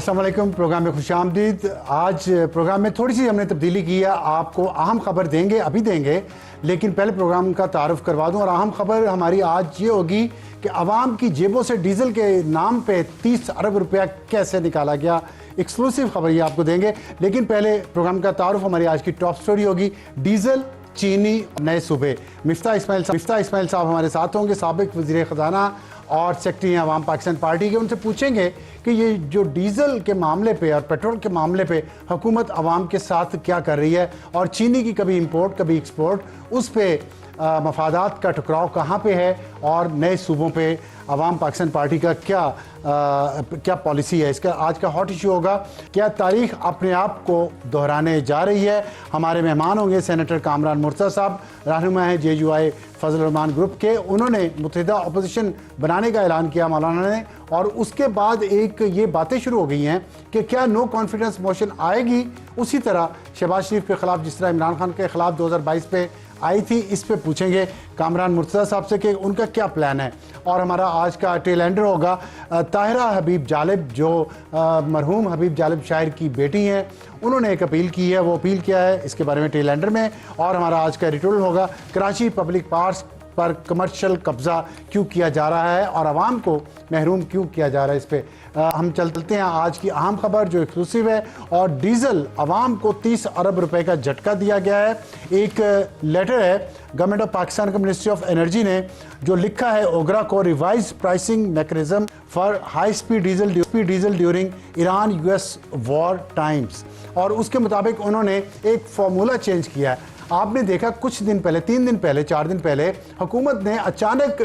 अस्सलाम वालेकुम। प्रोग्राम में खुशामदीद। आज प्रोग्राम में थोड़ी सी हमने तब्दीली की है। आपको अहम खबर देंगे, अभी देंगे, लेकिन पहले प्रोग्राम का तारुफ करवा दूं। और अहम खबर हमारी आज ये होगी कि आवाम की जेबों से डीजल के नाम पे 30 अरब रुपया कैसे निकाला गया। एक्सक्लूसिव खबर ये आपको देंगे, लेकिन पहले प्रोग्राम का तारुफ हमारी आज की टॉप स्टोरी होगी। डीजल, चीनी, नए सूबे। मिफ्ता इस्माइल साहब हमारे साथ होंगे, साबिक वज़ीर ख़जाना और सेक्रेटरी आवाम पाकिस्तान पार्टी के। उनसे पूछेंगे कि ये जो डीज़ल के मामले पे और पेट्रोल के मामले पे हुकूमत आवाम के साथ क्या कर रही है, और चीनी की कभी इंपोर्ट कभी एक्सपोर्ट, उस पर मफादात का टकराव कहाँ पे है, और नए सूबों पे आवाम पाकिस्तान पार्टी का क्या पॉलिसी है। इसका आज का हॉट इशू होगा। क्या तारीख अपने आप को दोहराने जा रही है। हमारे मेहमान होंगे सेनेटर कामरान मुर्तज़ा साहब, रहनुमा हैं JUI फजल रहमान ग्रुप के। उन्होंने मुत्तहिदा अपोजिशन बनाने का ऐलान किया मौलाना ने, और उसके बाद एक ये बातें शुरू हो गई हैं कि क्या नो कॉन्फिडेंस मोशन आएगी, उसी तरह शहबाज शरीफ के खिलाफ जिस तरह इमरान खान के खिलाफ 2022 पे आई थी। इस पे पूछेंगे कामरान मुर्तज़ा साहब से कि उनका क्या प्लान है। और हमारा आज का टेल एंडर होगा ताहिरा हबीब जालिब, जो मरहूम हबीब जालिब शायर की बेटी हैं। उन्होंने एक अपील की है, वो अपील क्या है इसके बारे में टेल एंडर में। और हमारा आज का एडिटोरियल होगा कराची पब्लिक पार्क्स पर कमर्शियल कब्ज़ा क्यों किया जा रहा है और आवाम को महरूम क्यों किया जा रहा है। इस पर हम चलते हैं आज की अहम खबर जो एक्सक्लूसिव है। और डीजल आवाम को 30 अरब रुपए का झटका दिया गया है। एक लेटर है गवर्नमेंट ऑफ पाकिस्तान का, मिनिस्ट्री ऑफ एनर्जी ने जो लिखा है ओगरा को revise pricing mechanism for high speed diesel during Iran US war times. और उसके मुताबिक उन्होंने एक फार्मूला चेंज किया है। आपने देखा कुछ दिन पहले, 3 दिन पहले, 4 दिन पहले हुकूमत ने अचानक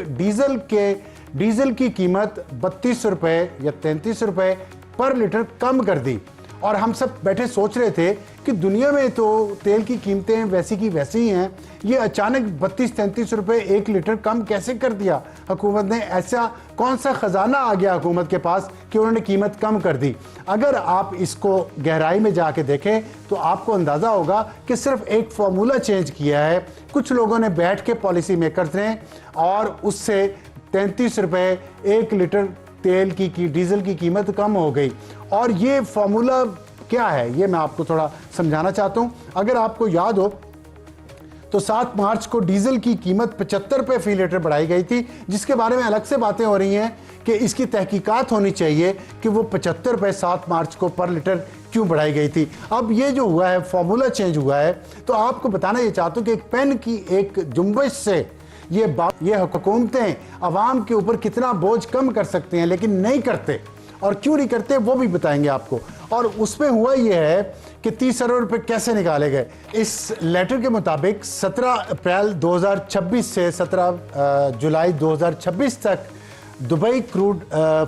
डीजल की कीमत 32 रुपए या 33 रुपए पर लीटर कम कर दी। और हम सब बैठे सोच रहे थे कि दुनिया में तो तेल की कीमतें वैसी की वैसी ही हैं, ये अचानक 32-33 रुपए 1 लीटर कम कैसे कर दिया हुकूमत ने। ऐसा कौन सा खजाना आ गया हुकूमत के पास कि उन्होंने कीमत कम कर दी। अगर आप इसको गहराई में जाके देखें तो आपको अंदाज़ा होगा कि सिर्फ एक फार्मूला चेंज किया है। कुछ लोगों ने बैठ के पॉलिसी मेकर्स ने, और उससे 33 रुपए 1 लीटर तेल की डीजल की कीमत कम हो गई। और ये फार्मूला क्या है ये मैं आपको थोड़ा समझाना चाहता हूं। अगर आपको याद हो तो 7 मार्च को डीजल की कीमत 75 रुपए फी लीटर बढ़ाई गई थी, जिसके बारे में अलग से बातें हो रही हैं कि इसकी तहकीकात होनी चाहिए कि वो 75 रुपए 7 मार्च को पर लीटर क्यों बढ़ाई गई थी। अब ये जो हुआ है फार्मूला चेंज हुआ है, तो आपको बताना ये चाहता हूं कि एक पेन की एक जुम्बिश से ये हुकूमतें आवाम के ऊपर कितना बोझ कम कर सकते हैं, लेकिन नहीं करते। और क्यों नहीं करते वो भी बताएंगे आपको। और उसमें हुआ ये है कि 30 अरब रुपए कैसे निकाले गए। इस लेटर के मुताबिक 17 अप्रैल 2026 से 17 जुलाई 2026 तक दुबई क्रूड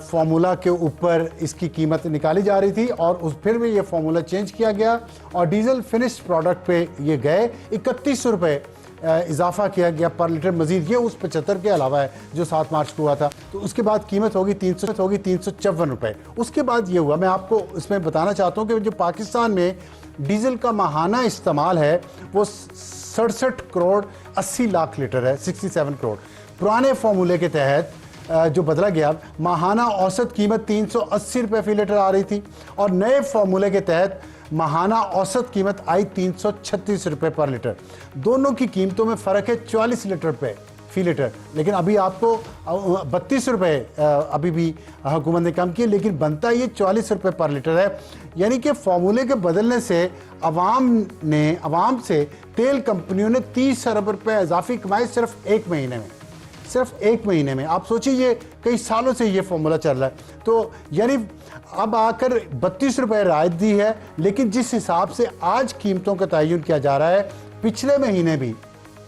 फार्मूला के ऊपर इसकी कीमत निकाली जा रही थी, और फिर भी ये फार्मूला चेंज किया गया और डीजल फिनिश्ड प्रोडक्ट पे ये गए 31 रुपए इजाफा किया गया पर लीटर मजीद। ये उस 75 के अलावा है जो 7 मार्च को हुआ था। तो उसके बाद कीमत होगी 354 रुपए। उसके बाद ये हुआ, मैं आपको इसमें बताना चाहता हूँ कि जो पाकिस्तान में डीजल का माहाना इस्तेमाल है वो 67 करोड़ 80 लाख लीटर है, 67 करोड़। पुराने फार्मूले के तहत जो बदला गया, माहाना औसत कीमत 380 रुपये फी लीटर आ रही थी, और नए फार्मूले के तहत माहाना औसत कीमत आई 336 रुपये पर लीटर। दोनों की कीमतों में फ़र्क है 44 लीटर पे फी लीटर। लेकिन अभी आपको 32 रुपये अभी भी हुकूमत ने कम किए, लेकिन बनता ये 44 रुपये पर लीटर है। यानी कि फार्मूले के बदलने से आवाम से तेल कंपनियों ने 30 अरब रुपये इजाफी कमाए सिर्फ एक महीने में। आप सोचिए ये कई सालों से ये फार्मूला चल रहा है। तो यानी अब आकर 32 रुपये राहत दी है, लेकिन जिस हिसाब से आज कीमतों का तयन किया जा रहा है, पिछले महीने भी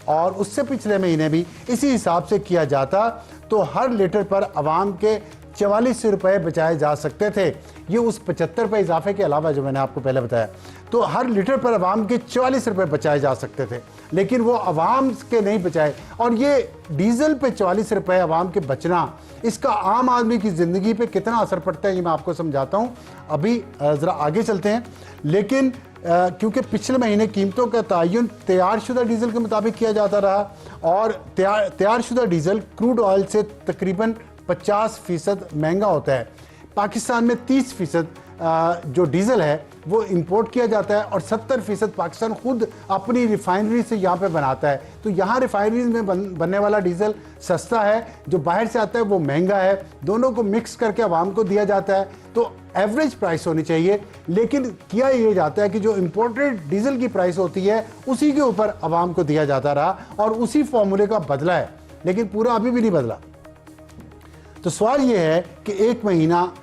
और उससे पिछले महीने भी इसी हिसाब से किया जाता तो हर लीटर पर आवाम के 44 रुपये बचाए जा सकते थे। ये उस 75 रुपये इजाफे के अलावा जो मैंने आपको पहले बताया, तो हर लीटर पर आवाम के 44 रुपये बचाए जा सकते थे, लेकिन वो आवाम के नहीं बचाए। और ये डीजल पे 44 रुपये आवाम के बचना, इसका आम आदमी की ज़िंदगी पे कितना असर पड़ता है ये मैं आपको समझाता हूँ। अभी ज़रा आगे चलते हैं। लेकिन क्योंकि पिछले महीने कीमतों का तयन तैयारशुदा डीजल के मुताबिक किया जाता रहा, और तैयारशुदा डीजल क्रूड ऑयल से तकरीबन 50% महंगा होता है। पाकिस्तान में 30% जो डीजल है वो इंपोर्ट किया जाता है और 70% पाकिस्तान खुद अपनी रिफाइनरी से यहाँ पे बनाता है। तो यहाँ रिफाइनरीज में बनने वाला डीजल सस्ता है, जो बाहर से आता है वो महंगा है। दोनों को मिक्स करके आवाम को दिया जाता है, तो एवरेज प्राइस होनी चाहिए। लेकिन किया ये जाता है कि जो इंपोर्टेड डीजल की प्राइस होती है उसी के ऊपर आवाम को दिया जाता रहा और उसी फॉर्मूले का बदला है, लेकिन पूरा अभी भी नहीं बदला। तो सवाल यह है कि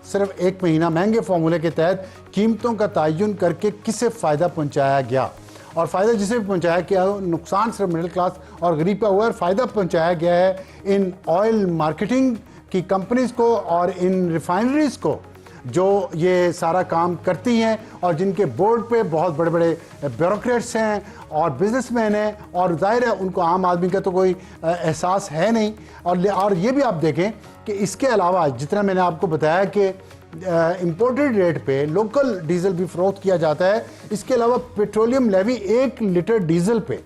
सिर्फ एक महीना महंगे फॉर्मूले के तहत कीमतों का तयन करके किसे फ़ायदा पहुंचाया गया, और फ़ायदा जिसे भी पहुंचाया गया, नुकसान सिर्फ मिडिल क्लास और गरीब का हुआ है। फ़ायदा पहुंचाया गया है इन ऑयल मार्केटिंग की कंपनीज़ को और इन रिफाइनरीज़ को जो ये सारा काम करती हैं और जिनके बोर्ड पे बहुत बड़े बड़े ब्यूरोक्रेट्स हैं और बिजनेसमैन हैं, और जाहिर है उनको आम आदमी का तो कोई एहसास है नहीं। और ये भी आप देखें कि इसके अलावा जितना मैंने आपको बताया कि इंपोर्टेड रेट पे लोकल डीजल भी फरोख्त किया जाता है। इसके अलावा पेट्रोलियम लेवी 1 लीटर डीजल पे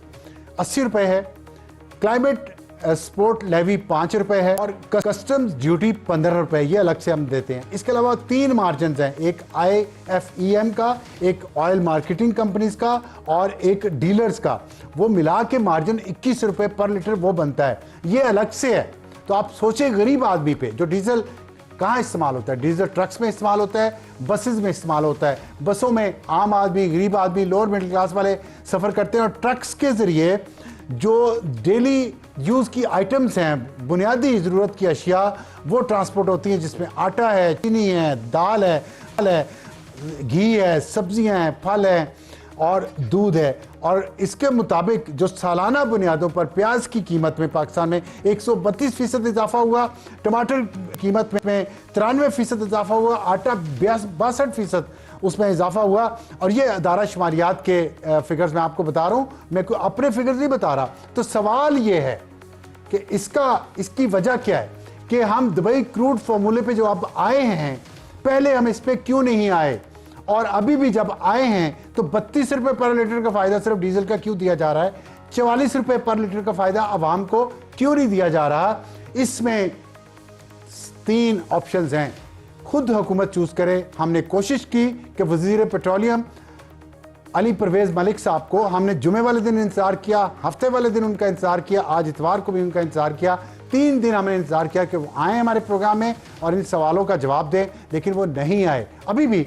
80 रुपये है, क्लाइमेट स्पोर्ट लेवी 5 रुपये है और कस्टम्स ड्यूटी 15 रुपये, ये अलग से हम देते हैं। इसके अलावा 3 मार्जिन हैं, एक IFEM का, एक ऑयल मार्केटिंग कंपनीज का और एक डीलर्स का। वो मिला के मार्जिन 21 रुपये पर लीटर वो बनता है, ये अलग से है। तो आप सोचें गरीब आदमी पे जो डीजल कहाँ इस्तेमाल होता है, डीजल ट्रक्स में इस्तेमाल होता है, बसेस में इस्तेमाल होता है। बसों में आम आदमी, गरीब आदमी, लोअर मिडिल क्लास वाले सफ़र करते हैं और ट्रक्स के ज़रिए जो डेली यूज़ की आइटम्स हैं, बुनियादी ज़रूरत की अशिया, वो ट्रांसपोर्ट होती हैं, जिसमें आटा है, चीनी है, दाल है, घी है, सब्जियां हैं, फल हैं और दूध है। और इसके मुताबिक जो सालाना बुनियादों पर प्याज की कीमत में पाकिस्तान में 132% इजाफा हुआ, टमाटर कीमत में 93% इजाफा हुआ, आटा 62% उसमें इजाफा हुआ। और ये अदारा शुमारियात के फिगर्स मैं आपको बता रहा हूँ, मैं कोई अपने फिगर्स नहीं बता रहा। तो सवाल ये है कि इसकी वजह क्या है कि हम दुबई क्रूड फार्मूले पे जो अब आए हैं, पहले हम इस पे क्यों नहीं आए, और अभी भी जब आए हैं तो 32 रुपये पर लीटर का फ़ायदा सिर्फ डीजल का क्यों दिया जा रहा है, 44 रुपये पर लीटर का फ़ायदा आवाम को क्यों नहीं दिया जा रहा। इसमें 3 ऑप्शंस हैं, खुद हुकूमत चूज़ करे। हमने कोशिश की कि वज़ीर पेट्रोलियम अली परवेज़ मलिक साहब को हमने जुमे वाले दिन इंतज़ार किया, हफ्ते वाले दिन उनका इंतज़ार किया, आज इतवार को भी उनका इंतज़ार किया, 3 दिन हमने इंतज़ार किया कि वो आएँ हमारे प्रोग्राम में और इन सवालों का जवाब दें, लेकिन वो नहीं आए। अभी भी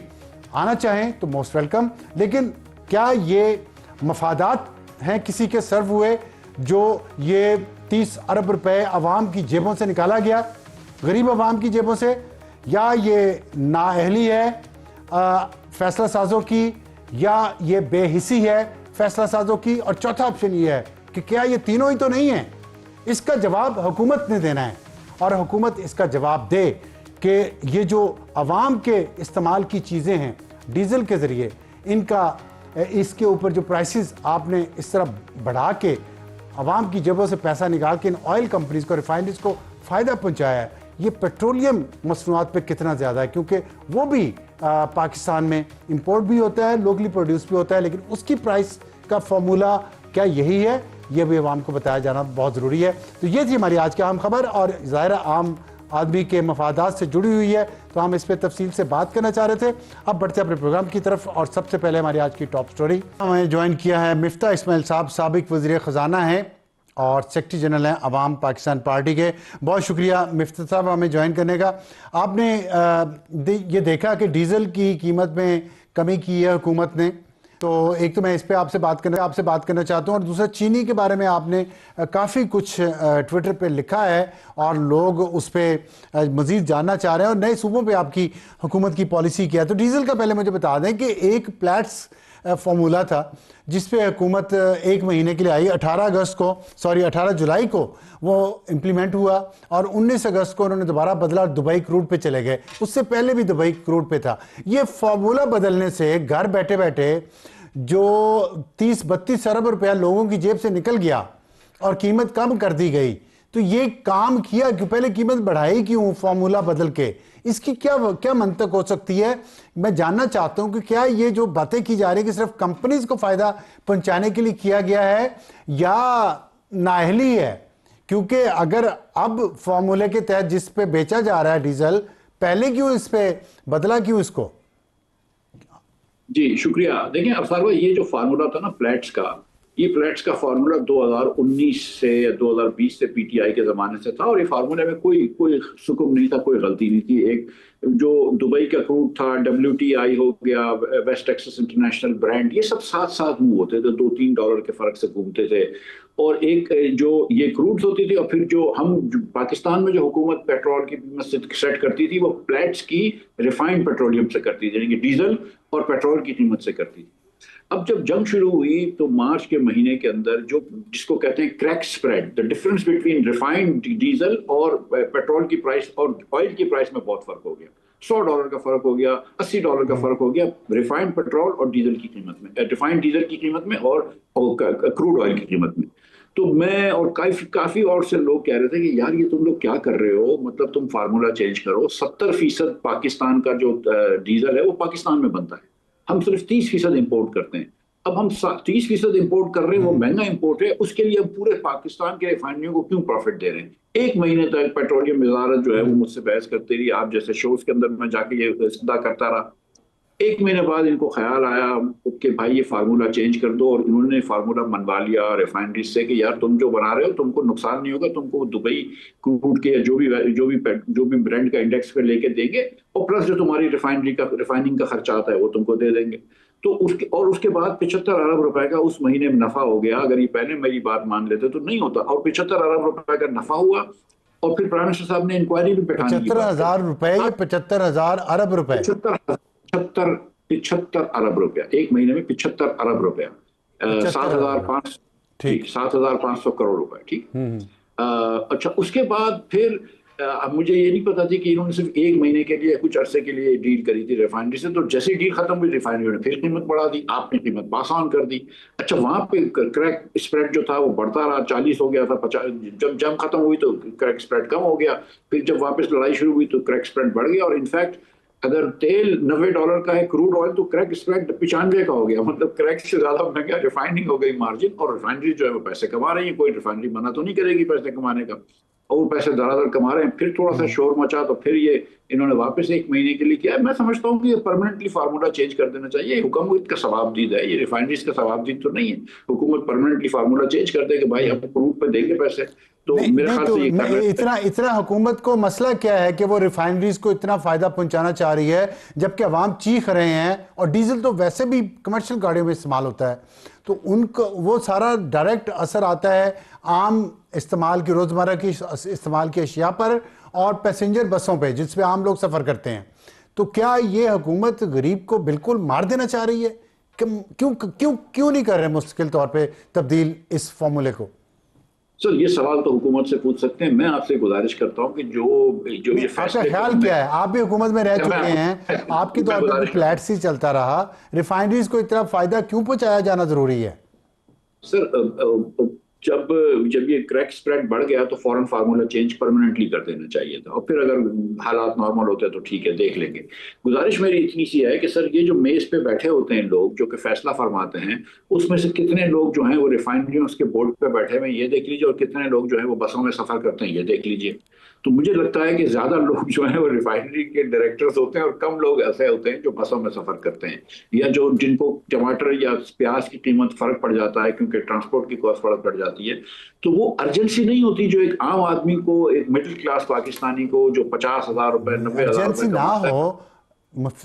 आना चाहें तो मोस्ट वेलकम, लेकिन क्या ये मफादात हैं किसी के सर्व हुए जो ये 30 अरब रुपए आवाम की जेबों से निकाला गया, गरीब आवाम की जेबों से, या ये नाअहली है फैसला साजों की, या ये बेहिसी है फैसला साजों की, और चौथा ऑप्शन ये है कि क्या ये तीनों ही तो नहीं है। इसका जवाब हुकूमत ने देना है और हुकूमत इसका जवाब दे कि ये जो आवाम के इस्तेमाल की चीज़ें हैं डीजल के ज़रिए, इसके ऊपर जो प्राइसेस आपने इस तरह बढ़ा के आवाम की जेबों से पैसा निकाल के इन ऑयल कंपनीज़ को, रिफाइनरीज को फ़ायदा पहुंचाया है, ये पेट्रोलियम मसनूआत पे कितना ज़्यादा है, क्योंकि वो भी पाकिस्तान में इंपोर्ट भी होता है, लोकली प्रोड्यूस भी होता है, लेकिन उसकी प्राइस का फॉर्मूला क्या यही है, ये भी आवाम को बताया जाना बहुत ज़रूरी है। तो ये थी हमारी आज की अहम खबर, और ज़ाहिर आम आदमी के मफादात से जुड़ी हुई है, तो हम इस पर तफसील से बात करना चाह रहे थे। अब बढ़ते अपने प्रोग्राम की तरफ, और सबसे पहले हमारी आज की टॉप स्टोरी हमें ज्वाइन किया है मिफ्ता इस्माइल साहब, साबिक वज़ीर ख़जाना हैं और सेक्रेटरी जनरल हैं अवाम पाकिस्तान पार्टी के। बहुत शुक्रिया मिफ्ता साहब हमें ज्वाइन करने का। आपने ये देखा कि डीज़ल की कीमत में कमी की है हुकूमत ने, तो एक तो मैं इस पे आपसे बात करना चाहता हूँ, और दूसरा चीनी के बारे में आपने काफ़ी कुछ ट्विटर पे लिखा है और लोग उस पर मज़ीद जानना चाह रहे हैं, और नए सूबों पे आपकी हुकूमत की पॉलिसी क्या है। तो डीज़ल का पहले मुझे बता दें कि एक प्लेट्स फार्मूला था जिस पे हुकूमत 1 महीने के लिए आई, 18 जुलाई को वो इम्प्लीमेंट हुआ, और 19 अगस्त को उन्होंने दोबारा बदला, दुबई क्रूड पे चले गए। उससे पहले भी दुबई क्रूड पे था। ये फार्मूला बदलने से घर बैठे बैठे जो 30-32 अरब रुपया लोगों की जेब से निकल गया और कीमत कम कर दी गई, तो ये काम किया क्यों, पहले कीमत बढ़ाई क्यों फार्मूला बदल के, इसकी क्या मंतक हो सकती है। मैं जानना चाहता हूं कि क्या ये जो बातें की जा रही है कि सिर्फ कंपनीज को फायदा पहुंचाने के लिए किया गया है या नाअहली है, क्योंकि अगर अब फार्मूले के तहत जिस पे बेचा जा रहा है डीजल, पहले क्यों इस पे बदला क्यों इसको। जी शुक्रिया। देखिए अफसार भाई, ये जो फार्मूला था ना फ्लैट्स का, ये फ्लैट्स का फार्मूला 2019 से या 2020 से पीटीआई के जमाने से था, और ये फार्मूले में कोई कोई सुकुम नहीं था, कोई गलती नहीं थी। एक जो दुबई का क्रूड था, डब्ल्यूटीआई हो गया, वेस्ट टेक्सास इंटरनेशनल ब्रांड, ये सब साथ साथ मूव होते थे, $2-3 के फर्क से घूमते थे। और एक जो ये क्रूड्स होती थी, और फिर जो पाकिस्तान में जो हुकूमत पेट्रोल की कीमत सेट करती थी, वो फ्लैट्स की रिफाइंड पेट्रोलियम से करती थी, यानी कि डीजल और पेट्रोल की कीमत से करती थी। अब जब जंग शुरू हुई तो मार्च के महीने के अंदर जो जिसको कहते हैं crack spread, the difference between refined diesel और पेट्रोल की प्राइस और ऑयल की प्राइस में बहुत फर्क हो गया। $100 का फर्क हो गया, $80 का फर्क हो गया रिफाइंड पेट्रोल और डीजल की कीमत में, रिफाइंड डीजल की कीमत में और क्रूड ऑयल की कीमत में। तो मैं और काफी काफी और से लोग कह रहे थे कि यार ये तुम लोग क्या कर रहे हो, मतलब तुम फार्मूला चेंज करो। 70% पाकिस्तान का जो डीजल है वो पाकिस्तान में बनता है, हम सिर्फ 30% इम्पोर्ट करते हैं। अब हम 30% इम्पोर्ट कर रहे हैं, वो महंगा इम्पोर्ट है, उसके लिए हम पूरे पाकिस्तान के रिफाइनरियों को क्यों प्रॉफिट दे रहे हैं? एक महीने तक पेट्रोलियम वजारत जो है वो मुझसे बहस करती रही, आप जैसे शोज के अंदर मैं जाके ये सदा करता रहा। एक महीने बाद इनको ख्याल आया कि भाई ये फार्मूला चेंज कर दो, और इन्होंने फार्मूला मनवा लिया रिफाइनरी से कि यार तुम जो बना रहे हो तुमको नुकसान नहीं होगा, तुमको दुबई क्रूड के जो भी ब्रांड का इंडेक्स पे लेके देंगे, और प्लस जो तुम्हारी रिफाइनिंग का खर्चा आता है वो तुमको दे देंगे। तो उसके बाद 75 अरब रुपए का उस महीने में नफा हो गया। अगर ये पहले मेरी बात मान लेते तो नहीं होता, और 75 अरब रुपए का नफा हुआ। और फिर प्राइम मिनिस्टर साहब ने इंक्वायरी भी बैठाने की बात 75,000 रुपए या 75,000 अरब रुपए? 75 75 अरब रुपया एक महीने में, 75 अरब रुपया, 7,500, ठीक, ठीक। 7,500 करोड़ रुपए, ठीक। अच्छा, उसके बाद फिर अब मुझे ये नहीं पता थी कि इन्होंने सिर्फ एक महीने के लिए कुछ अरसे के लिए डील करी थी रिफाइनरी से, तो जैसे ही डील खत्म हुई रिफाइनरी ने फिर कीमत बढ़ा दी, आपने कीमत पास ऑन कर दी। अच्छा, वहां पे क्रैक स्प्रेड जो था वो बढ़ता रहा, 40 हो गया था, 50, जब जंग खत्म हुई तो क्रैक स्प्रेड कम हो गया। फिर जब वापस लड़ाई शुरू हुई तो क्रैक स्प्रेड बढ़ गया, और इनफैक्ट अगर तेल $90 का है, क्रूड ऑयल, तो क्रैक स्प्रेड 95 का हो गया। मतलब क्रैक से ज्यादा महंगा रिफाइनिंग हो गई, मार्जिन, और रिफाइनरी जो है वो पैसे कमा रही है, कोई रिफाइनरी मना तो नहीं करेगी पैसे कमाने का, और वो पैसे धड़ाधड़ कमा रहे हैं। फिर थोड़ा सा शोर मचा तो फिर ये इन्होंने वापस एक महीने के लिए किया। मैं समझता हूँ कि ये परमानेंटली फार्मूला चेंज कर देना चाहिए। हुकूमत का सवाबदीद है, ये रिफाइनरीज का सवाबदीद तो नहीं है। हुकूमत परमानेंटली फार्मूला चेंज कर दे कि भाई अब क्रूड पे देंगे पैसे, तो नहीं मेरे नहीं, ख्याल तो से ये कर रहे हैं। इतना इतना हुकूमत को मसला क्या है कि वो रिफाइनरीज को इतना फायदा पहुंचाना चाह रही है, जबकि अवाम चीख रहे हैं, और डीजल तो वैसे भी कमर्शियल गाड़ियों में इस्तेमाल होता है, तो उनको वो सारा डायरेक्ट असर आता है आम इस्तेमाल की, रोजमर्रा की इस्तेमाल की अशिया पर और पैसेंजर बसों पे जिस पे आम लोग सफर करते हैं। तो क्या ये हुकूमत गरीब को बिल्कुल मार देना चाह रही है? क्यों क्यों क्यों नहीं कर रहे मुस्तकिल तौर पे तब्दील इस फॉर्मूले को? सर ये सवाल तो हुकूमत से पूछ सकते हैं। मैं आपसे गुजारिश करता हूं कि जो जो ये आपका फैसले ख्याल क्या है? आप भी हुकूमत में रह चुके हैं, आपके मैं दौर पे भी गुजारिश करता फ्लैट्स ही चलता रहा, रिफाइनरीज को इतना फायदा क्यों पहुंचाया जाना जरूरी है? हूं सर, जब जब ये क्रैक स्प्रेड बढ़ गया तो फॉरेन फार्मूला चेंज परमानेंटली कर देना चाहिए था, और फिर अगर हालात नॉर्मल होते हैं तो ठीक है, देख लेंगे। गुजारिश मेरी इतनी सी है कि सर ये जो मेज पे बैठे होते हैं लोग जो कि फैसला फरमाते हैं, उसमें से कितने लोग जो हैं वो रिफाइनरियों के बोर्ड पे बैठे हुए हैं ये देख लीजिए, और कितने लोग जो हैं वो बसों में सफर करते हैं ये देख लीजिए। तो मुझे लगता है कि ज्यादा लोग जो हैं वो रिफाइनरी के डायरेक्टर्स होते हैं, और कम लोग ऐसे होते हैं जो बसों में सफर करते हैं, या जो जिनको टमाटर या प्याज की कीमत फर्क पड़ जाता है क्योंकि ट्रांसपोर्ट की कॉस्ट फर्क पड़ जाती है। तो वो अर्जेंसी नहीं होती जो एक आम आदमी को, एक मिडिल क्लास पाकिस्तानी को जो 50,000 रुपए 90,000 रुपए अर्जेंसी ना कमाता हो, है।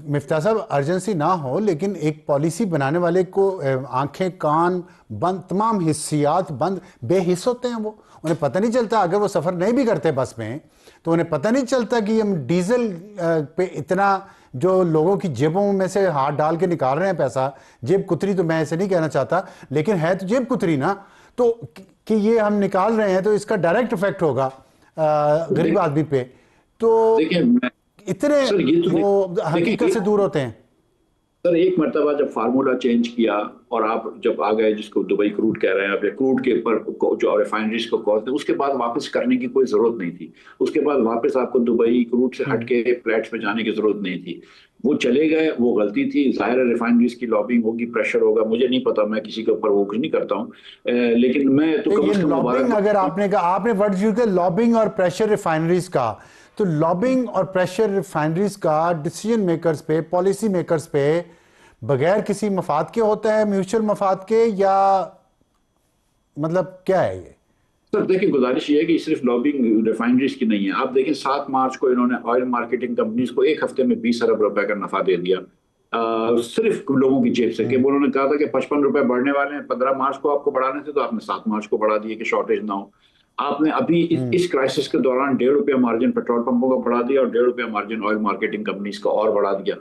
मिफ्ता साहब, अर्जेंसी ना हो, लेकिन एक पॉलिसी बनाने वाले को आंखें कान बंद, तमाम हिस्सियात बंद, बेहिस होते हैं वो, उन्हें पता नहीं चलता। अगर वो सफ़र नहीं भी करते बस में तो उन्हें पता नहीं चलता कि हम डीजल पे इतना, जो लोगों की जेबों में से हाथ डाल के निकाल रहे हैं पैसा, जेब कुतरी तो मैं ऐसे नहीं कहना चाहता, लेकिन है तो जेब कुतरी ना, तो कि ये हम निकाल रहे हैं तो इसका डायरेक्ट इफेक्ट होगा गरीब आदमी पे। तो देखिए इतने सर ये तो वो देखिए हकीकत से दूर होते हैं। सर एक मरतबा जब फार्मूला चेंज किया और आप जब आ गए जिसको दुबई क्रूड कह रहे हैं आप, या क्रूड के ऊपर जो रिफाइनरीज को कॉस्ट है, उसके बाद वापस करने की कोई जरूरत नहीं थी। उसके बाद वापस आपको दुबई क्रूड से हटके फ्लैट्स पे जाने की जरूरत नहीं थी। वो चले गए, वो गलती थी। जाहिर है रिफाइनरीज की लॉबिंग होगी, प्रेशर होगा, मुझे नहीं पता, मैं किसी के ऊपर वो कुछ नहीं करता हूँ, लेकिन मैं तो कम ये से कम लॉबिंग, अगर आपने कहा, आपने वर्ड यूज किया लॉबिंग और प्रेशर रिफाइनरीज का, तो लॉबिंग और प्रेशर रिफाइनरीज का डिसीजन मेकर्स पे, पॉलिसी मेकर्स पे बगैर किसी मफाद के होता है, म्यूचुअल मफाद के, या मतलब क्या है ये? सर देखिए, गुजारिश ये है कि सिर्फ लॉबिंग रिफाइनरीज की नहीं है। आप देखें 7 मार्च को इन्होंने ऑयल मार्केटिंग कंपनीज को एक हफ्ते में 20 अरब रुपए का नफा दे दिया, सिर्फ लोगों की जेब से। कि उन्होंने कहा था कि 55 रुपए बढ़ने वाले हैं, 15 मार्च को आपको बढ़ाने थे, तो आपने 7 मार्च को बढ़ा दिए कि शॉर्टेज ना हो। आपने अभी इस क्राइसिस के दौरान 1.5 रुपया मार्जिन पेट्रोल पंपों का बढ़ा दिया और 1.5 रुपया मार्जिन ऑयल मार्केटिंग कंपनीज का और बढ़ा दिया।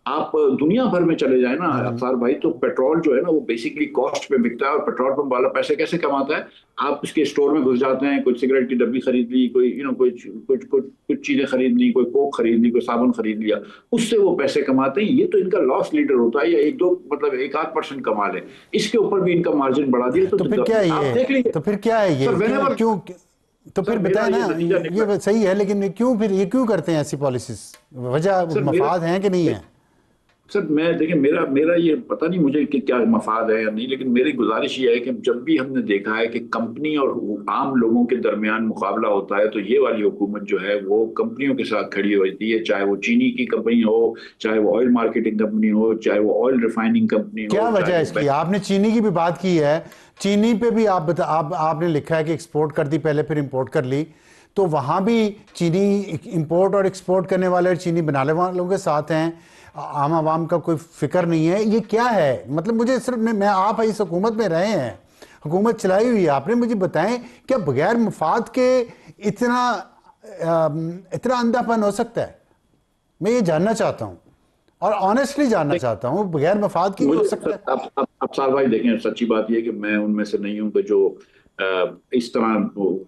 आप दुनिया भर में चले जाए ना अफसार भाई, तो पेट्रोल जो है ना वो बेसिकली कॉस्ट पे बिकता है। और पेट्रोल पंप वाला पैसे कैसे कमाता है? आप उसके स्टोर में घुस जाते हैं, कुछ सिगरेट की डब्बी खरीद ली, कोई कुछ कुछ कुछ कुछ चीजें खरीद ली, कोई कोक खरीद ली, कोई साबुन खरीद लिया, उससे वो पैसे कमाते हैं। ये तो इनका लॉस लीडर होता है, या 1-2 मतलब 1-8% कमा ले, इसके ऊपर भी इनका मार्जिन बढ़ा दिया। तो फिर क्या है आप देख ये? लीजिए। तो फिर क्या है ये? क्यों? तो फिर बताए ना, ये सही है, लेकिन क्यों फिर ये क्यों करते हैं ऐसी पॉलिसीज? वजह मफाद है कि नहीं है? सर मैं देखिए, मेरा मेरा ये पता नहीं मुझे कि क्या मफाद है या नहीं, लेकिन मेरी गुजारिश ये है कि जब भी हमने देखा है कि कंपनी और आम लोगों के दरमियान मुकाबला होता है, तो ये वाली हुकूमत जो है वो कंपनियों के साथ खड़ी होती है, चाहे वो चीनी की कंपनी हो, चाहे वो ऑयल मार्केटिंग कंपनी हो, चाहे वो ऑयल रिफाइनिंग कंपनी हो। क्या वजह है इसकी? आपने चीनी की भी बात की है, चीनी पे भी आपने लिखा है कि एक्सपोर्ट कर दी पहले, फिर इंपोर्ट कर ली, तो वहां भी चीनी इंपोर्ट और एक्सपोर्ट करने वाले और चीनी बनाने वालों के साथ हैं, आम आवाम का कोई फिक्र नहीं है। ये क्या है? मतलब मुझे सिर्फ मैं आप इस हुकूमत में रहे हैं, हुकूमत चलाई हुई है आपने, मुझे बताएं क्या बगैर मफाद के इतना इतना अंधापन हो सकता है? मैं ये जानना चाहता हूं, और ऑनेस्टली जानना चाहता हूं, बगैर मफाद की हो सकता है? अब साल भाई देखें, सच्ची बात यह है कि मैं उनमें से नहीं हूं कि जो इस तरह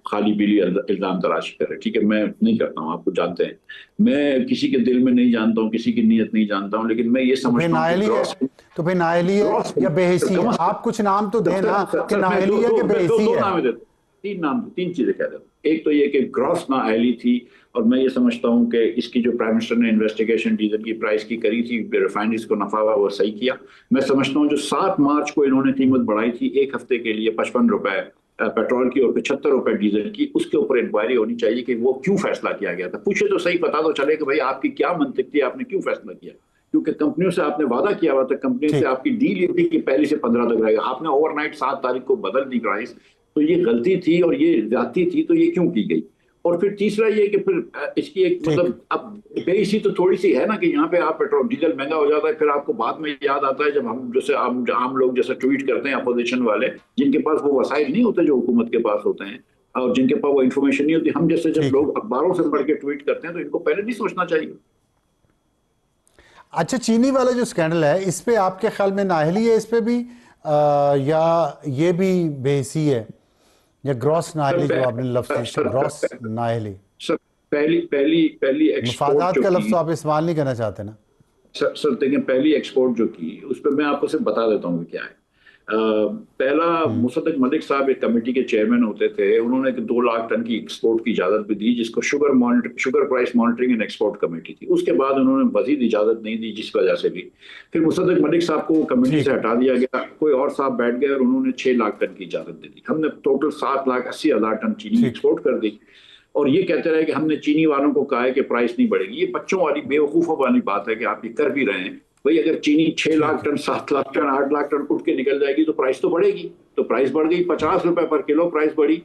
खाली पीली इल्जाम तराशी करे। ठीक है, मैं नहीं करता हूं, आपको जानते हैं। मैं किसी के दिल में नहीं जानता हूं, किसी की नीयत नहीं जानता हूं, लेकिन मैं ये समझता हूं तो फिर नाअहली है या बेहिसी है? आप कुछ नाम तो देना कि नाअहली है कि बेहिसी है। 3 चीजें कह देता हूं। एक तो ये कि ग्रॉस नाअहली थी, और मैं ये समझता हूं कि इसकी जो प्राइम मिनिस्टर ने इन्वेस्टिगेशन डीजल की प्राइस की करी थी, रिफाइनरीज को नफा हुआ, वो सही किया। मैं समझता हूं जो 7 मार्च को इन्होंने कीमत बढ़ाई थी एक हफ्ते के लिए 55 रुपए पेट्रोल की और 75 रुपए डीजल की, उसके ऊपर इंक्वायरी होनी चाहिए कि वो क्यों फैसला किया गया था। पूछे तो सही, पता तो चले कि भाई आपकी क्या मंतिक थी, आपने क्यों फैसला किया। क्योंकि कंपनियों से आपने वादा किया हुआ था, कंपनियों से आपकी डील ये थी कि पहली से 15 तक रहेगा, आपने ओवरनाइट 7 तारीख को बदल दी प्राइस। तो ये गलती थी और ये ज्यादती थी, तो ये क्यों की गई। और फिर तीसरा ये कि फिर इसकी एक मतलब अब बेइसी तो थोड़ी सी है ना, कि यहाँ पे आप पेट्रोल डीजल महंगा हो जाता है, फिर आपको बाद में याद आता है जब हम जैसे आम लोग जैसे ट्वीट करते हैं अपोजिशन वाले, जिनके पास वो वसाइल नहीं होते जो हुकूमत के पास होते हैं, और जिनके पास वो इन्फॉर्मेशन नहीं होती, हम जैसे जब लोग अखबारों से पढ़ के ट्वीट करते हैं, तो इनको पहले नहीं सोचना चाहिए। अच्छा, चीनी वाला जो स्कैंडल है, इस पे आपके ख्याल में नाअहली है इस पे भी, या ये भी बेहिसी है, या ग्रॉस नाअहली जो आपने लफ्ज़ ग्रॉस नाअहली? सर पहली मफादात का लफ्ज़ तो आप इस्तेमाल नहीं करना चाहते ना? सर देखिए, पहली एक्सपोर्ट जो की, उस पर मैं आपको सिर्फ बता देता हूँ क्या है। पहला मुसद्दक मलिक साहब एक कमेटी के चेयरमैन होते थे, उन्होंने 2 लाख टन की एक्सपोर्ट की इजाजत भी दी, जिसको sugar price monitoring and export committee थी। उसके बाद उन्होंने मजीद इजाजत नहीं दी, जिस वजह से भी फिर मुसद्दक मलिक साहब को कमेटी से हटा दिया गया, कोई और साहब बैठ गए और उन्होंने 6 लाख टन की इजाजत दे दी। हमने टोटल 7,80,000 टन चीनी एक्सपोर्ट कर दी, और ये कहते रहे कि हमने चीनी वालों को कहा है कि प्राइस नहीं बढ़ेगी। ये बच्चों वाली बेवकूफों वाली बात है कि आप ये कर भी रहे हैं। भाई अगर चीनी 6 lakh ton, 7 lakh ton, 8 lakh ton उठ के निकल जाएगी, तो प्राइस तो बढ़ेगी। तो प्राइस बढ़ गई, 50 रुपए पर किलो प्राइस बढ़ी,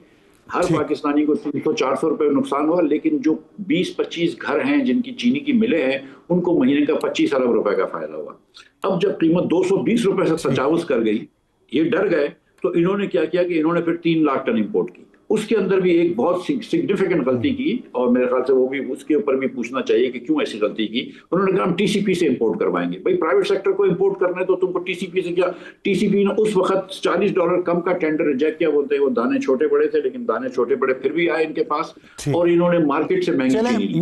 हर पाकिस्तानी को 300-400 रुपए नुकसान हुआ। लेकिन जो 20-25 घर हैं जिनकी चीनी की मिलें हैं, उनको महीने का 25 अरब रुपए का फायदा हुआ। अब जब कीमत 220 रुपए से तजावुज कर गई, ये डर गए, तो इन्होंने क्या किया कि इन्होंने फिर 3 लाख टन इंपोर्ट की। उसके अंदर भी एक बहुत सिग्निफिकेंट गलती की, और मेरे ख्याल से वो भी उसके ऊपर भी पूछना चाहिए कि क्यों ऐसी गलती की। उन्होंने कहा हम टीसीपी से इंपोर्ट करवाएंगे। भाई प्राइवेट सेक्टर को इंपोर्ट करना है तो तुमको टीसीपी से क्या। टीसीपी ने उस वक्त $40 कम का टेंडर रिजेक्ट किया, बोलते हैं वो दाने छोटे बड़े थे, लेकिन दाने छोटे बड़े फिर भी आए इनके पास, और इन्होंने मार्केट से महंगी चीनी ली।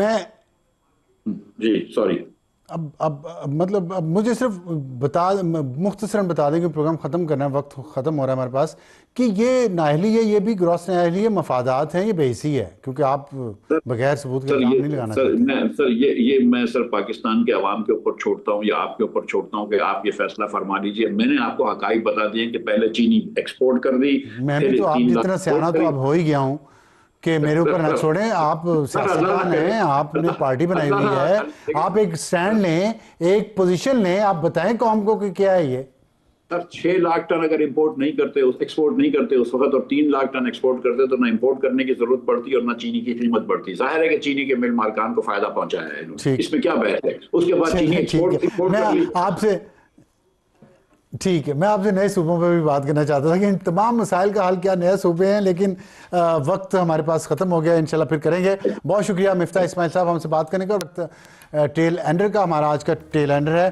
जी सॉरी, अब मतलब अब मुझे सिर्फ मुख्तसरन बता दें कि प्रोग्राम ख़त्म करना है, वक्त ख़त्म हो रहा है हमारे पास, कि ये नाअहली है, ये भी ग्रॉस नाअहली है, मफादात हैं, ये बेहिसी है, क्योंकि आप बगैर सबूत के इल्जाम नहीं लगाना चाहते। सर ये मैं सर पाकिस्तान के अवाम के ऊपर छोड़ता हूँ या आपके ऊपर छोड़ता हूँ कि आप ये फैसला फरमा लीजिए। मैंने आपको हकाइक बता दिए कि पहले चीनी एक्सपोर्ट कर दी, मैं भी तो आप जितना सियाना तो अब हो ही गया हूँ, कि मेरे ऊपर ना छोड़ें, आप सियासतदान हैं, आपने पार्टी बनाई हुई है, आप एक स्टैंड लें, एक पोजीशन लें, आप बताएं कौम को कि क्या है ये। सर 6 लाख टन अगर इंपोर्ट नहीं करते, उस एक्सपोर्ट नहीं करते उस वक्त, और 3 लाख टन एक्सपोर्ट करते तो ना इंपोर्ट करने की जरूरत पड़ती और ना चीनी की कीमत बढ़ती। जाहिर है कि चीनी के मिल मालकान को फायदा पहुंचाया है इन्होंने, ठीक, इसमें क्या बहस है। उसके बाद चीनी चलिए ठीक एक्सपोर्ट है, इंपोर्ट मैं कर ली। आपसे ठीक है, मैं आपसे नए सूबों पे भी बात करना चाहता था कि इन तमाम मसाइल का हल क्या नए सूबे हैं, लेकिन वक्त हमारे पास ख़त्म हो गया। इंशाल्लाह फिर करेंगे। बहुत शुक्रिया मिफ्ता इस्माइल साहब हमसे बात करने का। वक्त टेल एंडर का, हमारा आज का टेल एंडर है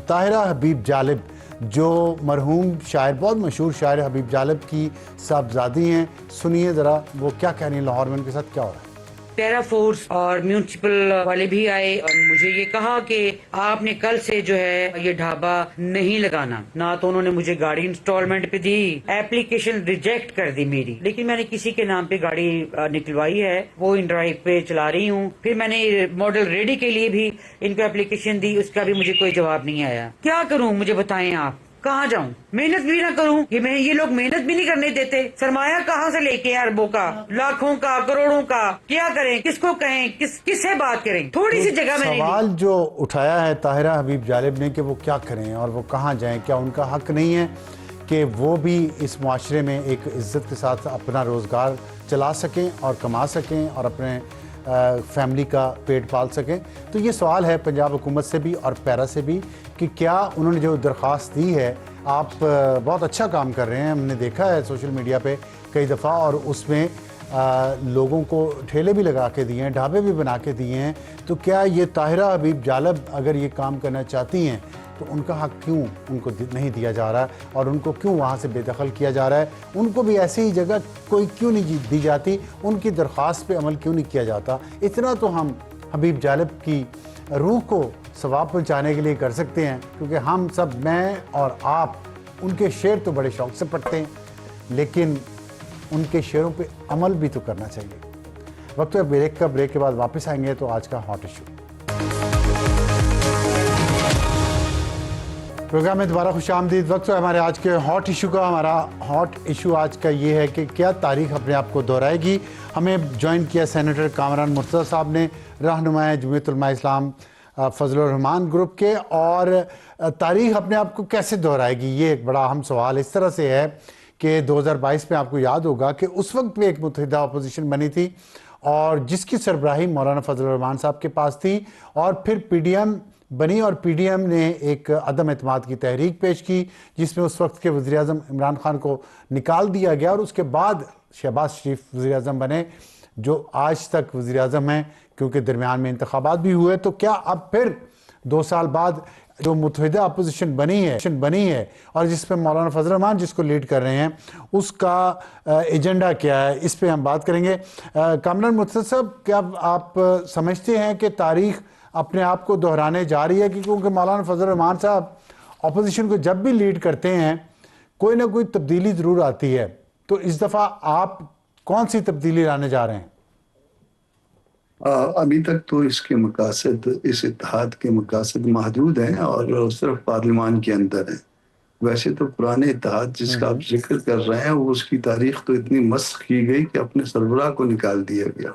ताहिरा हबीब जालिब, जो मरहूम शायर, बहुत मशहूर शायर हबीब जालिब की साहबजादी हैं। सुनिए ज़रा वो क्या कह रही हैं लाहौर में उनके साथ क्या हो रहा है। टेरा फोर्स और म्यूनिसिपल वाले भी आए और मुझे ये कहा कि आपने कल से जो है ये ढाबा नहीं लगाना। ना तो उन्होंने मुझे गाड़ी इंस्टॉलमेंट पे दी, एप्लीकेशन रिजेक्ट कर दी मेरी, लेकिन मैंने किसी के नाम पे गाड़ी निकलवाई है, वो इन ड्राइव पे चला रही हूँ। फिर मैंने मॉडल रेडी के लिए भी इनको एप्लीकेशन दी, उसका भी मुझे कोई जवाब नहीं आया। क्या करूँ मुझे बताएं आप, कहाँ जाऊं, मेहनत भी ना करूं, ये लोग मेहनत भी नहीं करने देते। सरमाया कहाँ से लेके अरबों का, लाखों का, करोड़ों का, क्या करें, किसको कहें, किससे बात करें। थोड़ी सी जगह मैंने सवाल जो उठाया है ताहिरा हबीब जालिब ने कि वो क्या करें और वो कहाँ जाएं, क्या उनका हक नहीं है कि वो भी इस मुआशरे में एक इज्जत के साथ अपना रोज़गार चला सकें और कमा सकें और अपने फैमिली का पेट पाल सकें। तो ये सवाल है पंजाब हुकूमत से भी और पैरा से भी कि क्या उन्होंने जो दरख्वास्त दी है, आप बहुत अच्छा काम कर रहे हैं, हमने देखा है सोशल मीडिया पे कई दफ़ा, और उसमें लोगों को ठेले भी लगा के दिए हैं, ढाबे भी बना के दिए हैं। तो क्या ये ताहिरा हबीब जालिब अगर ये काम करना चाहती हैं तो उनका हक क्यों उनको नहीं दिया जा रहा है और उनको क्यों वहाँ से बेदखल किया जा रहा है? उनको भी ऐसी ही जगह कोई क्यों नहीं दी जाती? उनकी दरख्वास्त पे अमल क्यों नहीं किया जाता? इतना तो हम हबीब जालिब की रूह को सवाब पहुँचाने के लिए कर सकते हैं, क्योंकि हम सब, मैं और आप, उनके शेर तो बड़े शौक़ से पढ़ते हैं, लेकिन उनके शेरों पे अमल भी तो करना चाहिए। वक्त है ब्रेक का, ब्रेक के बाद वापस आएंगे तो आज का हॉट इशू प्रोग्राम में दोबारा खुशामदीद। वक्त है हमारे आज के हॉट इशू का। हमारा हॉट इशू आज का ये है कि क्या तारीख अपने आप को दोहराएगी। हमें ज्वाइन किया सेनेटर कामरान मुर्तज़ा साहब ने, रहनुमा जमीयत उलमा इस्लाम फजलुर रहमान ग्रुप के, और तारीख अपने आप को कैसे दोहराएगी, ये एक बड़ा अहम सवाल इस तरह से है कि 2022 में आपको याद होगा कि उस वक्त भी एक मुत्तहिदा अपोजिशन बनी थी और जिसकी सरबराही मौलाना फजलुर रहमान साहब के पास थी, और फिर PDM बनी और PDM ने एक अदम एतमाद की तहरीक पेश की जिसमें उस वक्त के वज़ीर-ए-आज़म इमरान खान को निकाल दिया गया, और उसके बाद शहबाज शरीफ वज़ीर-ए-आज़म बने, जो आज तक वज़ीर-ए-आज़म हैं, क्योंकि दरमियान में इंतखाबात भी हुए। तो क्या अब फिर 2 साल बाद जो मुत्तहिदा अपोजिशन बनी है और जिसमें मौलाना फजल रहमान जिसको लीड कर रहे हैं, उसका एजेंडा क्या है, इस पे हम बात करेंगे। कामरान मुर्तज़ा साहब, क्या आप समझते हैं कि तारीख अपने आप को दोहराने जा रही है? क्योंकि मौलाना फजल रहमान साहब अपोजिशन को जब भी लीड करते हैं कोई ना कोई तब्दीली ज़रूर आती है, तो इस दफ़ा आप कौन सी तब्दीली लाने जा रहे हैं? अभी तक तो इसके मकासद, इस इत्तेहाद के मकासद महदूद हैं और सिर्फ पार्लिमान के अंदर हैं। वैसे तो पुराने इत्तेहाद जिसका आप जिक्र कर रहे हैं, वो उसकी तारीख तो इतनी मस्ख की गई कि अपने सरबराह को निकाल दिया गया।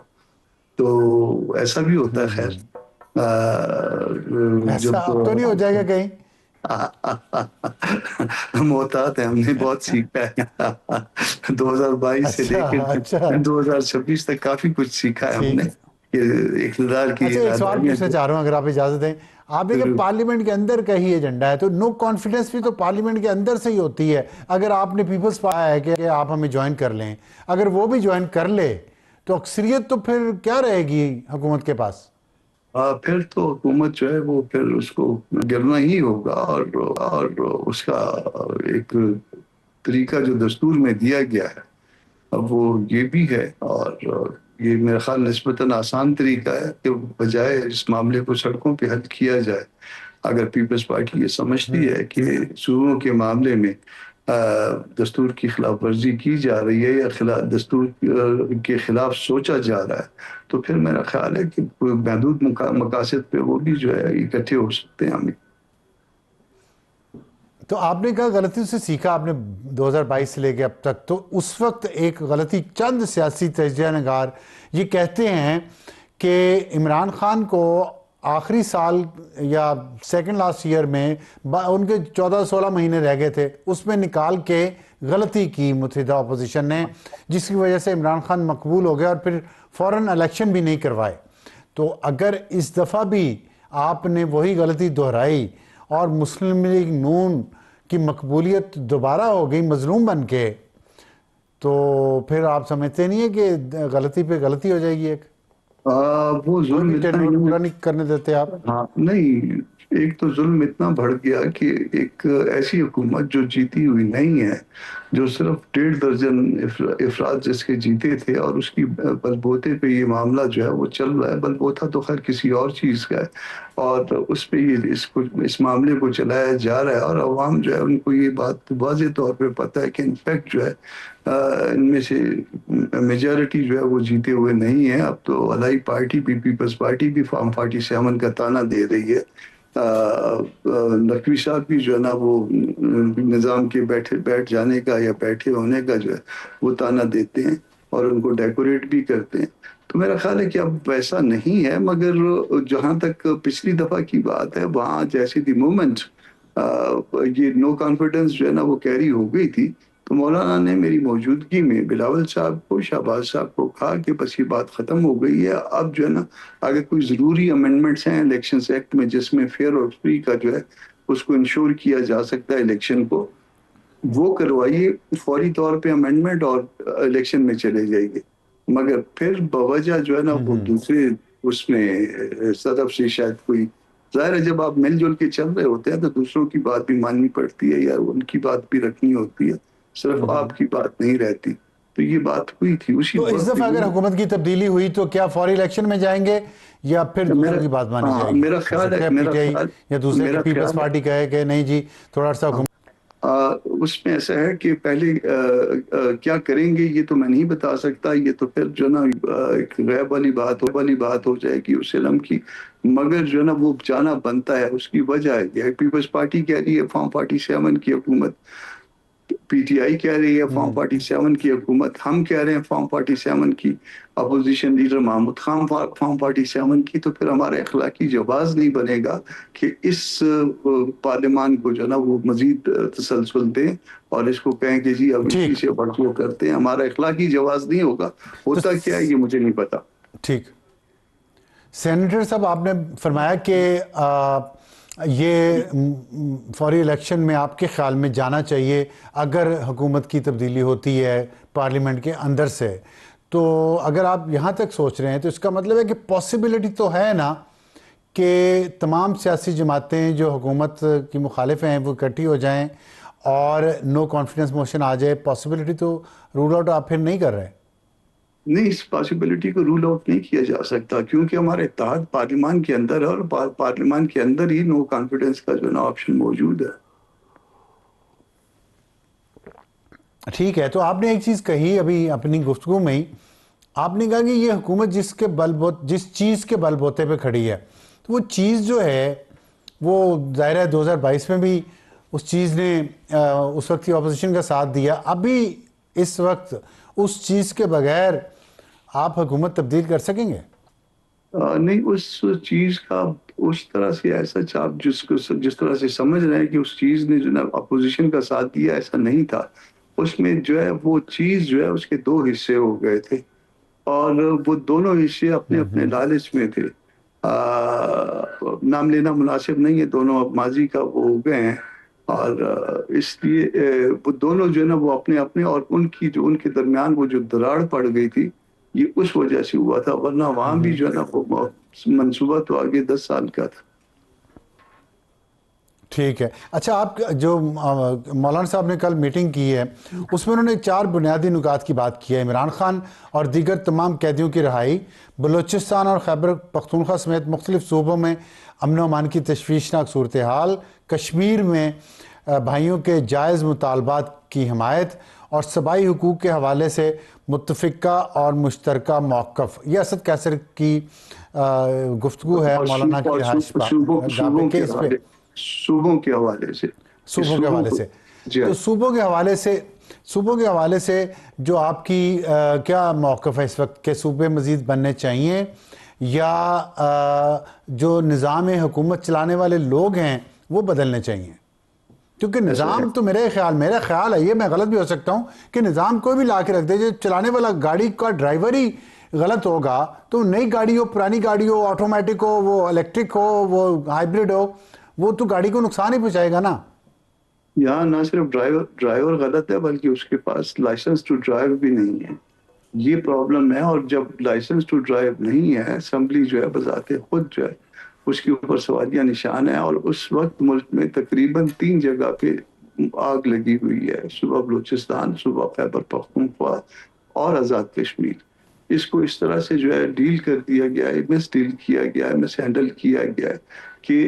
तो ऐसा भी होता है। खैर ऐसा अब तो नहीं हो जाएगा कहीं? हम होतात है, हमने बहुत सीखा है। 2022 से लेकर 2026 तक काफी कुछ सीखा है हमने। इक़्तिदार की एक सवाल पूछना चाह रहा हूँ, अगर आप इजाजत दें। आप देखिए पार्लियामेंट के अंदर का ही एजेंडा है, तो नो कॉन्फिडेंस भी तो पार्लियामेंट के अंदर से ही होती है। अगर आपने पीपल्स पाया है कि आप हमें ज्वाइन कर लें, अगर वो भी ज्वाइन कर ले तो अक्सरियत तो फिर क्या रहेगी हुकूमत के पास? फिर तो हुकूमत जो है वो फिर उसको गिरना ही होगा, और उसका एक तरीका जो दस्तूर में दिया गया है अब वो ये भी है, और ये मेरा ख्याल निस्बतन आसान तरीका है कि बजाय इस मामले को सड़कों पे हल किया जाए, अगर पीपल्स पार्टी ये समझती है कि सूबों के मामले में दस्तूर की खिलाफ वर्जी की जा रही है या दस्तूर के खिलाफ सोचा जा रहा है, तो फिर मेरा ख्याल है कि महदूद मकासद पे वो भी जो है इकट्ठे हो सकते हैं हमें। तो आपने कहा गलतियों से सीखा आपने 2022 से लेके अब तक, तो उस वक्त एक गलती चंद सियासी तजिया नगार ये कहते हैं कि इमरान खान को आखिरी साल या सेकंड लास्ट ईयर में उनके 14-16 महीने रह गए थे, उसमें निकाल के गलती की मुत्तहिदा अपोजिशन ने, जिसकी वजह से इमरान खान मकबूल हो गया और फिर फ़ौरन इलेक्शन भी नहीं करवाए। तो अगर इस दफ़ा भी आपने वही गलती दोहराई और मुस्लिम लीग नून की मकबूलियत दोबारा हो गई मजलूम बन के, तो फिर आप समझते नहीं है कि गलती पे गलती हो जाएगी एक? वो जुल्म इतना पूरा नहीं करने देते आप? हाँ नहीं, एक तो जुल्म इतना बढ़ गया कि एक ऐसी हुकूमत जो जीती हुई नहीं है, जो सिर्फ 1.5 दर्जन इफराद जिसके जीते थे और उसकी बलबोते पे ये मामला जो है वो चल रहा है। बलबोता तो खैर किसी और चीज का है और उस पे ये इस मामले को चलाया जा रहा है और अवाम जो है उनको ये बात वाज़ेह तौर पे पता है कि इनफैक्ट जो है इनमें से मेजॉरिटी जो है वो जीते हुए नहीं है। अब तो अलाई पार्टी भी, पीपल्स पार्टी भी फॉर्म 47 का ताना दे रही है। नकवी साहब भी जो है ना वो निज़ाम के बैठ जाने का या बैठे होने का जो है वो ताना देते हैं और उनको डेकोरेट भी करते हैं। तो मेरा ख्याल है कि अब वैसा नहीं है, मगर जहाँ तक पिछली दफ़ा की बात है वहाँ जैसे दी मोमेंट ये नो कॉन्फिडेंस जो है ना वो कैरी हो गई थी, तो मौलाना ने मेरी मौजूदगी में बिलावल साहब को, शहबाज साहब को कहा कि बस ये बात ख़त्म हो गई है। अब जो है ना अगर कोई ज़रूरी अमेंडमेंट्स हैं इलेक्शन एक्ट में जिसमें फेयर और फ्री का जो है उसको इंश्योर किया जा सकता है इलेक्शन को, वो करवाइए फौरी तौर पे अमेंडमेंट और इलेक्शन में चले जाइए। मगर फिर बवजह जो है ना वो दूसरे उसमें तरफ से शायद कोई, जाहिर है जब आप मिलजुल के चल रहे होते हैं तो दूसरों की बात भी माननी पड़ती है या उनकी बात भी रखनी होती है, सिर्फ आपकी बात नहीं रहती। तो ये बात हुई थी उसी तो इस दफा अगर हुकूमत की तब्दीली हुई तो क्या फौरी इलेक्शन में जाएंगे या फिर दूसरों की बात मानी जाएगी? मेरा ख्याल है पीटीआई या दूसरे पीपल्स पार्टी कहे कि नहीं जी थोड़ा सा उसमें ऐसा है कि पहले क्या करेंगे ये तो मैं नहीं बता सकता, ये तो फिर जो ना एक गैब वाली बात हो जाएगी उस इलम की। मगर जो ना वो जाना बनता है, उसकी वजह है पीपल्स पार्टी कह रही है फॉर्म 47 की हुकूमत, पीटीआई कह रही है फॉर्म 47 की हुकूमत, हम कह रहे हैं फॉर्म 47 की, opposition leader Mahmood Khan form 47 की। तो फिर हमारा अखलाकी जवाज नहीं बनेगा कि इस पार्लियामान को जो ना वो मजीद तसलसल दें और इसको कहें कि जी अब इसी से बढ़ो करते हैं। हमारा अखलाकी जवाज नहीं होगा। होता तो क्या है ये मुझे नहीं पता। ठीक, सेनेटर साहब आपने फरमाया कि ये फौरी इलेक्शन में आपके ख्याल में जाना चाहिए अगर हुकूमत की तब्दीली होती है पार्लियामेंट के अंदर से। तो अगर आप यहाँ तक सोच रहे हैं तो इसका मतलब है कि पॉसिबिलिटी तो है ना कि तमाम सियासी जमातें जो हुकूमत की मुखालिफ हैं वो इकट्ठी हो जाएं और नो कॉन्फिडेंस मोशन आ जाए। पॉसिबिलिटी तो रूल आउट आप फिर नहीं कर रहे? नहीं, इस पॉसिबिलिटी को रूल आउट नहीं किया जा सकता क्योंकि हमारे इत्तेहाद पार्लियामान के अंदर है और पार्लियामान के अंदर ही नो कॉन्फिडेंस का जो ना ऑप्शन मौजूद है। ठीक है, तो आपने एक चीज़ कही अभी अपनी गुफ्तगू में ही, आपने कहा कि ये हुकूमत जिस चीज़ के बलबोते पे खड़ी है, तो वो चीज़ जो है वो ज़ाहिर है 2022 में भी उस चीज़ ने उस वक्त की अपोजिशन का साथ दिया। अभी इस वक्त उस चीज़ के बगैर आप हुकूमत तब्दील कर सकेंगे? नहीं, उस चीज़ का उस तरह से ऐसा आप जिस तरह से समझ रहे हैं कि उस चीज़ ने जो ना अपोजिशन का साथ दिया, ऐसा नहीं था। उसमें जो है वो चीज़ जो है उसके 2 हिस्से हो गए थे और वो दोनों हिस्से अपने अपने लालच में थे। नाम लेना मुनासिब नहीं है, दोनों अब माजी का वो हो गए हैं और इसलिए वो दोनों जो है ना वो अपने अपने और उनकी जो उनके दरमियान वो जो दरार पड़ गई थी ये उस वजह से हुआ था, वरना वहां भी जो है ना वो मंसूबा तो आगे 10 साल का था। ठीक है, अच्छा आप जो मौलाना साहब ने कल मीटिंग की है उसमें उन्होंने 4 बुनियादी नुकात की बात की है। इमरान खान और दीगर तमाम कैदियों की रिहाई, बलूचिस्तान और खैबर पख्तूनख्वा समेत मुख्तलिफ सूबों में अमन अमान की तशवीशनाक सूरत हाल, कश्मीर में भाइयों के जायज़ मुतालबात की हिमायत और सबाई हुकूक के हवाले से मुत्तफ़िका और मुश्तरका मौक़िफ़। ये असद कैसर की गुफ्तगू है मौलाना की रिहाइश सूबों के हवाले से। सूबों के हवाले से। जी हाँ। तो सूबों के हवाले से जो आपकी क्या मौक़िफ़ है इस वक्त के सूबे मज़ीद बनने चाहिए या जो निज़ाम हुकूमत चलाने वाले लोग हैं वो बदलने चाहिए? क्योंकि निज़ाम तो मेरा ख्याल है, ये मैं गलत भी हो सकता हूँ, कि निज़ाम कोई भी ला के रख दे, जो चलाने वाला गाड़ी का ड्राइवर ही गलत होगा तो नई गाड़ी हो, पुरानी गाड़ी हो, ऑटोमेटिक हो, वो इलेक्ट्रिक हो, वो हाइब्रिड हो, वो तो गाड़ी को नुकसान ही पहुँचाएगा ना। यहाँ ना सिर्फ ड्राइवर गलत है बल्कि उसके पास लाइसेंस टू ड्राइव भी नहीं है, ये प्रॉब्लम है। और जब लाइसेंस टू ड्राइव नहीं है, असेंबली जो है बजाते खुद जो है उसके ऊपर सवालिया निशान है। और उस वक्त मुल्क में तकरीबन 3 जगह पे आग लगी हुई है, सुबह बलूचिस्तान, सुबह खैबर पख्तूनख्वा और आज़ाद कश्मीर। इसको इस तरह से जो है डील कर दिया गया है, मिस डील किया गया है, मिस हैंडल किया गया है कि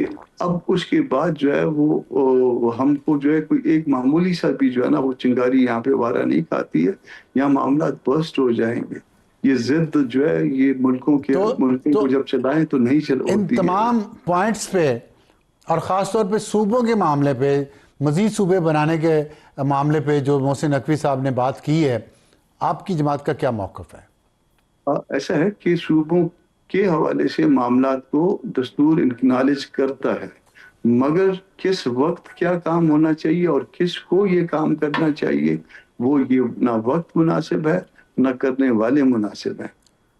अब उसके बाद जो है वो हमको जो है कोई एक मामूली सा भी जो है ना वो चिंगारी यहाँ पे वारा नहीं खाती है, यहाँ मामला बर्स्ट हो जाएंगे। ये जिद जो है ये मुल्कों को जब चलाएं तो नहीं चल इन तमाम पॉइंट्स पे और ख़ास तौर पे सूबों के मामले पे, मज़ीद सूबे बनाने के मामले पे जो मोहसिन नकवी साहब ने बात की है, आपकी जमात का क्या मौक़िफ़ है? ऐसा है कि सूबों के हवाले से मामलात को दस्तूर इनकनालेज करता है, मगर किस वक्त क्या काम होना चाहिए और किसको ये काम करना चाहिए वो ये ना वक्त मुनासिब है ना करने वाले मुनासिब है।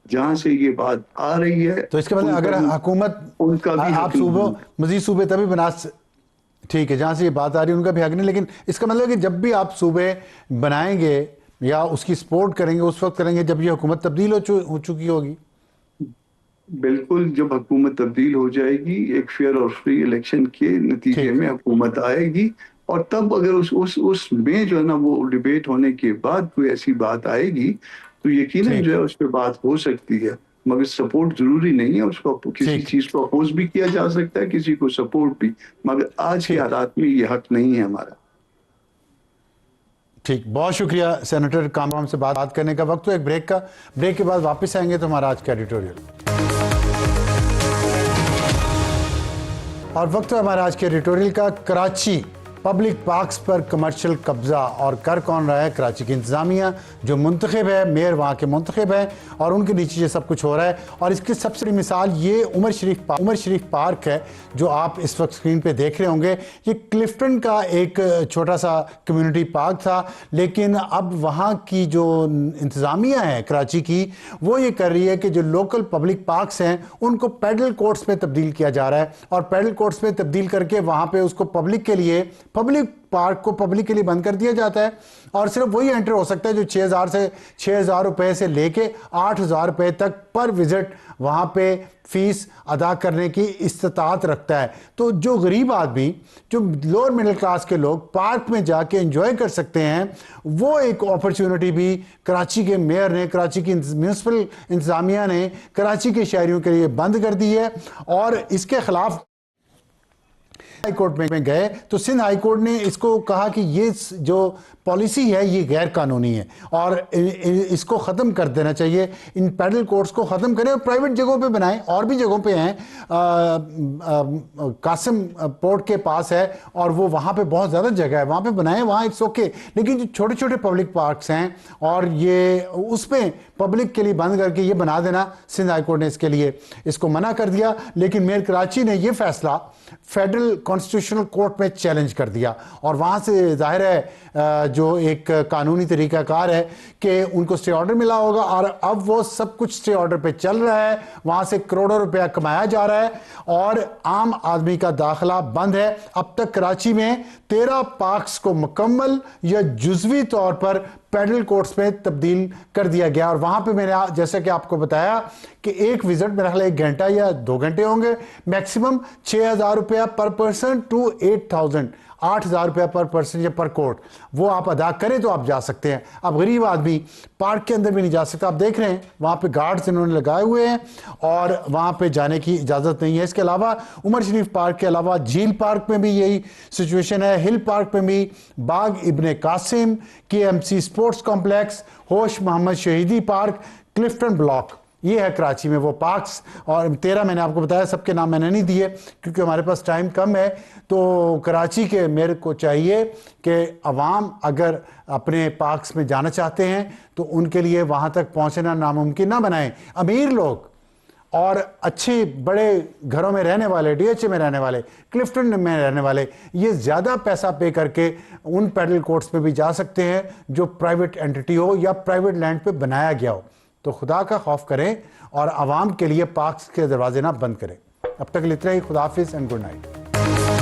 जहाँ से ये बात आ रही है तो इसका मतलब अगर हुकूमत उनका भी आप सूबों मज़ीद सूबे तभी बना, ठीक है, जहाँ से ये बात आ रही है उनका भी हक नहीं, लेकिन इसका मतलब कि जब भी आप सूबे बनाएंगे या उसकी सपोर्ट करेंगे उस वक्त करेंगे जब ये हुकूमत तब्दील हो चुकी होगी। बिल्कुल, जब हुकूमत तब्दील हो जाएगी, एक फेयर और फ्री इलेक्शन के नतीजे में हुकूमत आएगी, और तब अगर उस में जो है ना वो डिबेट होने के बाद कोई ऐसी बात आएगी तो यकीनन जो है उस पर बात हो सकती है। मगर सपोर्ट जरूरी नहीं है, उसको किसी चीज को अपोज भी किया जा सकता है, किसी को सपोर्ट भी, मगर आज के हालात में ये हक नहीं है हमारा। ठीक, बहुत शुक्रिया सेनेटर कामरान से बात करने का। वक्त तो एक ब्रेक का, ब्रेक के बाद वापस आएंगे तो हमारा आज का एडिटोरियल। और वक्त है हमारा आज के एडिटोरियल का। कराची पब्लिक पार्क्स पर कमर्शियल कब्जा और कर कौन रहा है? कराची की इंतज़ामिया जो मुंतखब है, मेयर वहाँ के मुंतखब है और उनके नीचे ये सब कुछ हो रहा है। और इसकी सबसे बड़ी मिसाल ये उमर शरीफ पार्क है जो आप इस वक्त स्क्रीन पे देख रहे होंगे। ये क्लिफ्टन का एक छोटा सा कम्युनिटी पार्क था, लेकिन अब वहाँ की जो इंतज़ामिया है कराची की वो ये कर रही है कि जो लोकल पब्लिक पार्क्स हैं उनको पैडल कोर्ट्स में तब्दील किया जा रहा है, और पैडल कोर्ट्स में तब्दील करके वहाँ पर उसको पब्लिक पार्क को पब्लिक के लिए बंद कर दिया जाता है। और सिर्फ वही एंटर हो सकता है जो 6,000 रुपए से लेके 8,000 रुपए तक पर विजिट वहाँ पे फीस अदा करने की इस्तात रखता है। तो जो गरीब आदमी, जो लोअर मिडिल क्लास के लोग पार्क में जाके एंजॉय कर सकते हैं, वो एक अपॉर्चुनिटी भी कराची के मेयर ने, कराची की म्यूनसिपल इंतजामिया ने कराची के शहरियों के लिए बंद कर दी है। और इसके खिलाफ हाई कोर्ट में गए तो सिंध हाई कोर्ट ने इसको कहा कि ये जो पॉलिसी है ये गैर कानूनी है और इसको ख़त्म कर देना चाहिए। इन पैडल कोर्ट्स को ख़त्म करें और प्राइवेट जगहों पे बनाएं। और भी जगहों पे हैं, कासिम पोर्ट के पास है और वो वहाँ पे बहुत ज़्यादा जगह है, वहाँ पे बनाएं, वहाँ इट्स ओके। लेकिन जो छोटे छोटे पब्लिक पार्क्स हैं और ये उसमें पब्लिक के लिए बंद करके ये बना देना, सिंध हाई कोर्ट ने इसके लिए इसको मना कर दिया। लेकिन मेयर कराची ने ये फैसला फेडरल कॉन्स्टिट्यूशनल कोर्ट में चैलेंज कर दिया और वहाँ से जाहिर है जो एक कानूनी तरीकाकार है कि उनको स्टे ऑर्डर मिला होगा और अब वो सब कुछ स्टे ऑर्डर पे चल रहा है। वहाँ से करोड़ों रुपया कमाया जा रहा है और आम आदमी का दाखिला बंद है। अब तक कराची में 13 पार्क्स को मुकम्मल या जुज़वी तौर पर पैडल कोर्ट्स में तब्दील कर दिया गया। और वहाँ पे मैंने जैसे कि आपको बताया कि एक विजिट मेरा ख्याल 1 घंटा या 2 घंटे होंगे, मैक्सिमम 6,000 रुपया पर पर्सन टू 8,000 रुपया पर पर्सन या पर कोर्ट, वो आप अदा करें तो आप जा सकते हैं। अब गरीब आदमी पार्क के अंदर भी नहीं जा सकता। आप देख रहे हैं वहाँ पे गार्ड्स इन्होंने लगाए हुए हैं और वहाँ पे जाने की इजाज़त नहीं है। इसके अलावा उमर शरीफ पार्क के अलावा झील पार्क में भी यही सिचुएशन है, हिल पार्क में भी, बाग इब्ने कासिम, KMC स्पोर्ट्स कॉम्प्लेक्स, होश मोहम्मद शहीदी पार्क, क्लिफ्टन ब्लॉक, ये है कराची में वो पार्क्स। और 13 मैंने आपको बताया, सबके नाम मैंने नहीं दिए क्योंकि हमारे पास टाइम कम है। तो कराची के मेयर को चाहिए कि अवाम अगर अपने पार्क्स में जाना चाहते हैं तो उनके लिए वहाँ तक पहुँचना नामुमकिन ना बनाएं। अमीर लोग और अच्छे बड़े घरों में रहने वाले, डीएचए में रहने वाले, क्लिफ्टन में रहने वाले, ये ज़्यादा पैसा पे करके उन पैडल कोर्ट्स पे भी जा सकते हैं जो प्राइवेट एंटिटी हो या प्राइवेट लैंड पे बनाया गया हो। तो खुदा का खौफ करें और आवाम के लिए पार्क्स के दरवाजे ना बंद करें। अब तक इतना ही। खुदा हाफिज़ एंड गुड नाइट।